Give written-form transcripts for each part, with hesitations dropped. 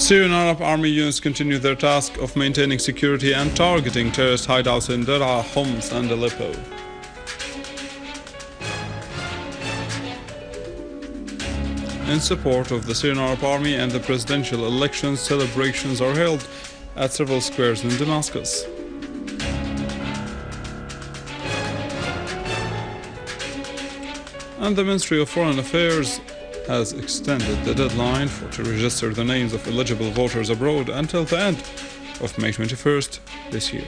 Syrian Arab army units continue their task of maintaining security and targeting terrorist hideouts in Daraa, Homs and Aleppo. In support of the Syrian Arab army and the presidential elections, celebrations are held at several squares in Damascus. And the Ministry of Foreign Affairs has extended the deadline to register the names of eligible voters abroad until the end of May 21st this year.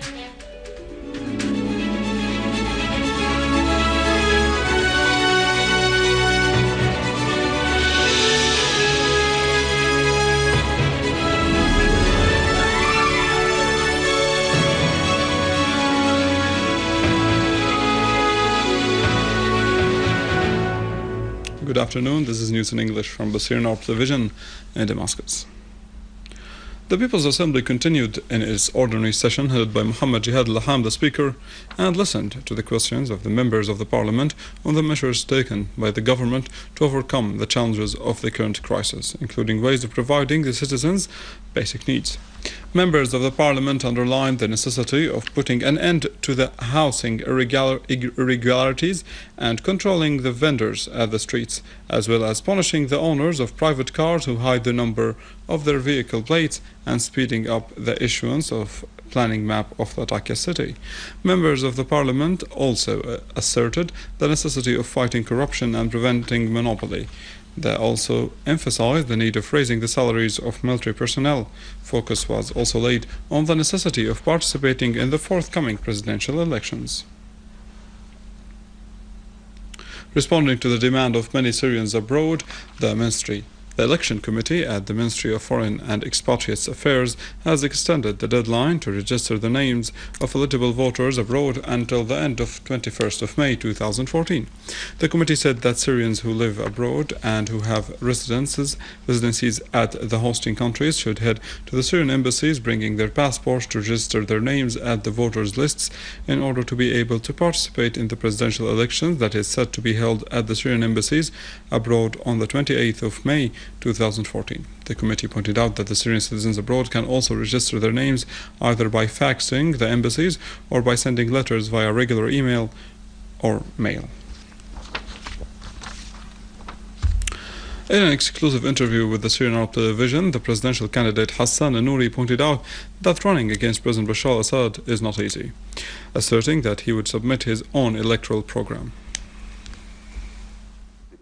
Good afternoon, this is news in English from the Syrian Arab Television in Damascus. The People's Assembly continued in its ordinary session headed by Muhammad Jihad al-Laham, the Speaker, and listened to the questions of the members of the Parliament on the measures taken by the government to overcome the challenges of the current crisis, including ways of providing the citizens basic needs. Members of the Parliament underlined the necessity of putting an end to the housing irregularities and controlling the vendors at the streets, as well as punishing the owners of private cars who hide the number of their vehicle plates and speeding up the issuance of planning map of Latakia city. Members of the Parliament also asserted the necessity of fighting corruption and preventing monopoly. They also emphasized the need of raising the salaries of military personnel. Focus was also laid on the necessity of participating in the forthcoming presidential elections. Responding to the demand of many Syrians abroad, the Election Committee at the Ministry of Foreign and Expatriates Affairs has extended the deadline to register the names of eligible voters abroad until the end of 21st of May 2014. The committee said that Syrians who live abroad and who have residencies at the hosting countries should head to the Syrian embassies, bringing their passports to register their names at the voters' lists in order to be able to participate in the presidential elections that is set to be held at the Syrian embassies abroad on the 28th of May 2014. The committee pointed out that the Syrian citizens abroad can also register their names either by faxing the embassies or by sending letters via regular email or mail. In an exclusive interview with the Syrian Arab Television, the presidential candidate Hassan al-Nouri pointed out that running against President Bashar al-Assad is not easy, asserting that he would submit his own electoral program.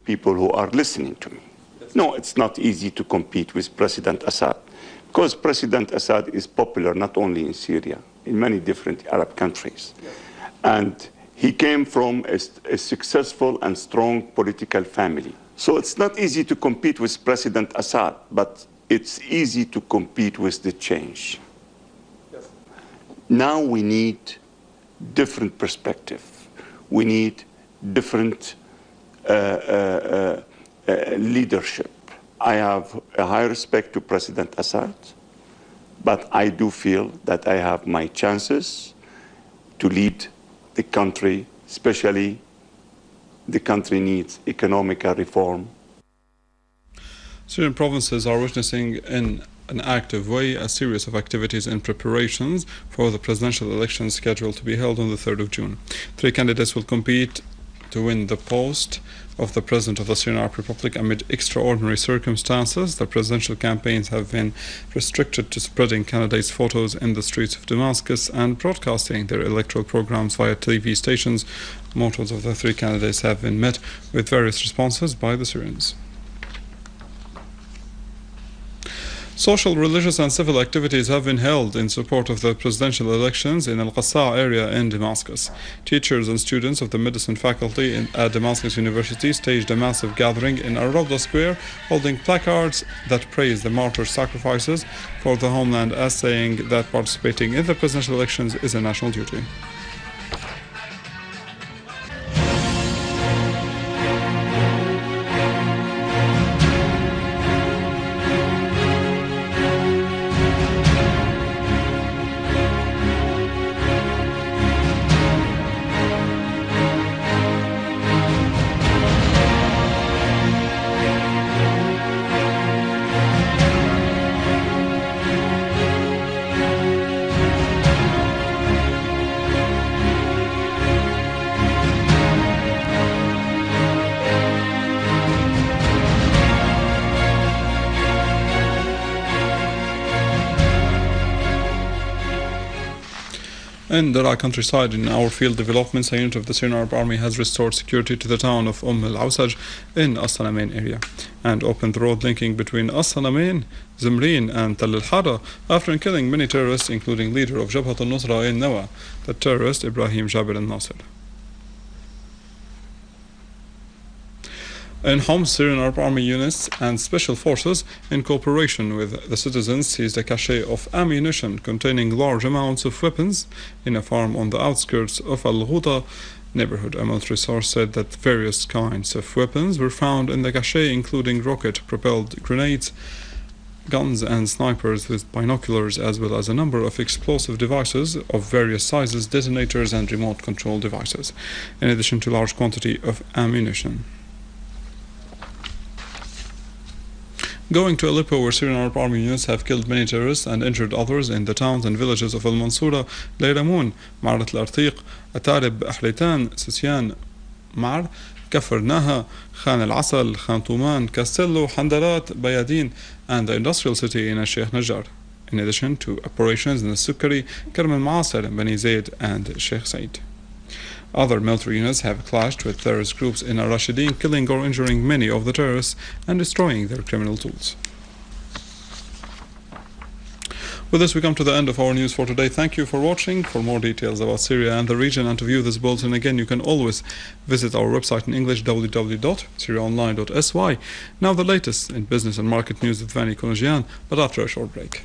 People who are listening to me. No, it's not easy to compete with President Assad, because President Assad is popular not only in Syria, in many different Arab countries. And he came from a successful and strong political family. So it's not easy to compete with President Assad, but it's easy to compete with the change. Yes. Now we need different perspective. We need different leadership. I have a high respect to President Assad, but I do feel that I have my chances to lead the country, especially the country needs economic reform. Syrian provinces are witnessing in an active way a series of activities in preparations for the presidential elections scheduled to be held on the 3rd of June. 3 candidates will compete to win the post of the President of the Syrian Arab Republic amid extraordinary circumstances. The presidential campaigns have been restricted to spreading candidates' photos in the streets of Damascus and broadcasting their electoral programs via TV stations. Mottos of the 3 candidates have been met with various responses by the Syrians. Social, religious and civil activities have been held in support of the presidential elections in al-Qaeda area in Damascus. Teachers and students of the medicine faculty at Damascus University staged a massive gathering in al-Rawda Square, holding placards that praise the martyrs' sacrifices for the homeland, as saying that participating in the presidential elections is a national duty. In the Iraq countryside, in our field developments, a unit of the Syrian Arab Army has restored security to the town of al-Assad in al-Salamin area and opened the road linking between al-Salamin, Zimrin and Tal al-Hara after killing many terrorists, including leader of Jabhat al-Nusra in Nawa, the terrorist Ibrahim Jabir al-Nasir. In Homs, Syrian Arab Army units and special forces, in cooperation with the citizens, seized a cache of ammunition containing large amounts of weapons in a farm on the outskirts of al-Ghouta neighborhood. A military source said that various kinds of weapons were found in the cache, including rocket-propelled grenades, guns and snipers with binoculars, as well as a number of explosive devices of various sizes, detonators and remote control devices, in addition to large quantity of ammunition. Going to Aleppo, where Syrian Arab Army units have killed many terrorists and injured others in the towns and villages of al-Mansoura, Layramoun, Marat al-Artiq, Atarib, Ahlitan, Sisyan, Mar, Kafr Naha, Khan al-Asal, Khan Tuman, Castello, Handarat, Bayadin, and the industrial city in Sheikh Najjar, in addition to operations in the Sukkari, Karm al-Maasir, Bani Zayd, and Sheikh Said. Other military units have clashed with terrorist groups in al-Rashidin, killing or injuring many of the terrorists and destroying their criminal tools. With this, we come to the end of our news for today. Thank you for watching. For more details about Syria and the region and to view this bulletin again, you can always visit our website in English, www.syriaonline.sy. Now the latest in business and market news with Vani Konajian, but after a short break.